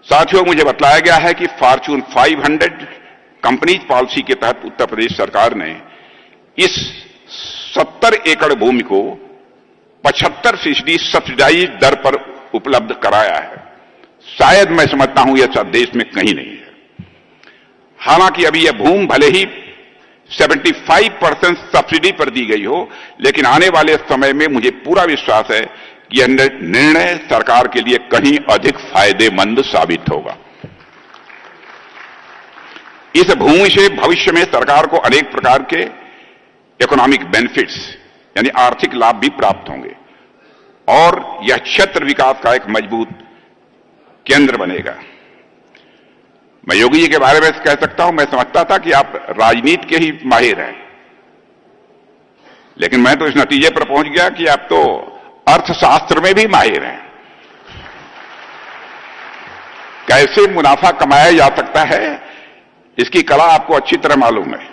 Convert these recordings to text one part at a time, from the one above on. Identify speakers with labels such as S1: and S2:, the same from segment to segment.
S1: साथियों, मुझे बताया गया है कि फॉर्च्यून 500 कंपनीज पॉलिसी के तहत उत्तर प्रदेश सरकार ने इस 70 एकड़ भूमि को 75% सब्सिडाइज दर पर उपलब्ध कराया है। शायद मैं समझता हूं यह देश में कहीं नहीं है। हालांकि अभी यह भूमि भले ही 75% सब्सिडी पर दी गई हो, लेकिन आने वाले समय में मुझे पूरा विश्वास है कि यह निर्णय सरकार के लिए कहीं अधिक फायदेमंद साबित होगा। इस भूमि से भविष्य में सरकार को अनेक प्रकार के इकोनॉमिक बेनिफिट्स यानी आर्थिक लाभ भी प्राप्त होंगे और यह क्षेत्र विकास का एक मजबूत केंद्र बनेगा। मैं योगी जी के बारे में कह सकता हूं, मैं समझता था कि आप राजनीति के ही माहिर हैं, लेकिन मैं तो इस नतीजे पर पहुंच गया कि आप तो अर्थशास्त्र में भी माहिर हैं। कैसे मुनाफा कमाया जा सकता है, इसकी कला आपको अच्छी तरह मालूम है।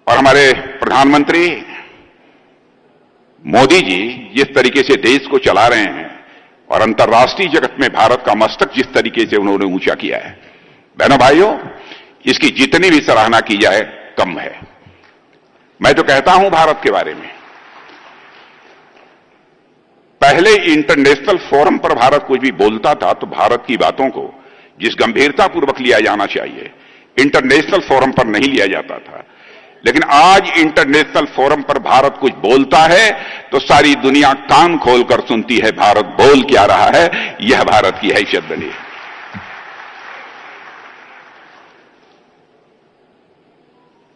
S1: और हमारे प्रधानमंत्री मोदी जी जिस तरीके से देश को चला रहे हैं और अंतर्राष्ट्रीय जगत में भारत का मस्तक जिस तरीके से उन्होंने ऊंचा किया है, बहनों भाइयों, इसकी जितनी भी सराहना की जाए कम है। मैं तो कहता हूं भारत के बारे में, पहले इंटरनेशनल फोरम पर भारत कुछ भी बोलता था तो भारत की बातों को जिस गंभीरतापूर्वक लिया जाना चाहिए, इंटरनेशनल फोरम पर नहीं लिया जाता था। लेकिन आज इंटरनेशनल फोरम पर भारत कुछ बोलता है तो सारी दुनिया कान खोलकर सुनती है भारत बोल क्या रहा है। यह भारत की हैसियत बनी है।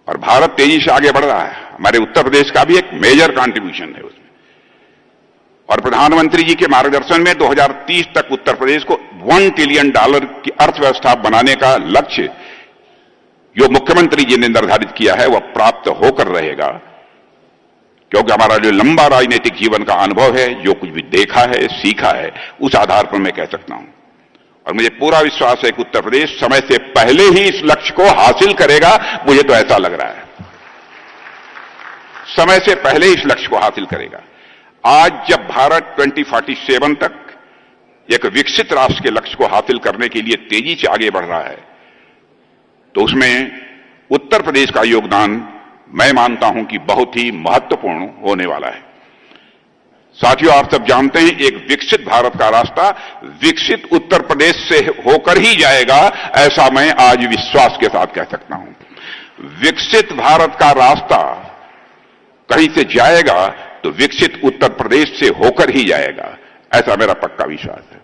S1: और भारत तेजी से आगे बढ़ रहा है। हमारे उत्तर प्रदेश का भी एक मेजर कंट्रीब्यूशन है उसमें। और प्रधानमंत्री जी के मार्गदर्शन में 2030 तक उत्तर प्रदेश को $1 ट्रिलियन की अर्थव्यवस्था बनाने का लक्ष्य जो मुख्यमंत्री जी ने निर्धारित किया है वह प्राप्त होकर रहेगा, क्योंकि हमारा जो लंबा राजनीतिक जीवन का अनुभव है, जो कुछ भी देखा है, सीखा है, उस आधार पर मैं कह सकता हूं। और मुझे पूरा विश्वास है कि उत्तर प्रदेश समय से पहले ही इस लक्ष्य को हासिल करेगा। मुझे तो ऐसा लग रहा है, समय से पहले इस लक्ष्य को हासिल करेगा। आज जब भारत 2047 तक एक विकसित राष्ट्र के लक्ष्य को हासिल करने के लिए तेजी से आगे बढ़ रहा है, तो उसमें उत्तर प्रदेश का योगदान मैं मानता हूं कि बहुत ही महत्वपूर्ण होने वाला है। साथियों, आप सब जानते हैं एक विकसित भारत का रास्ता विकसित उत्तर प्रदेश से होकर ही जाएगा, ऐसा मैं आज विश्वास के साथ कह सकता हूं। विकसित भारत का रास्ता कहीं से जाएगा तो विकसित उत्तर प्रदेश से होकर ही जाएगा, ऐसा मेरा पक्का विश्वास है।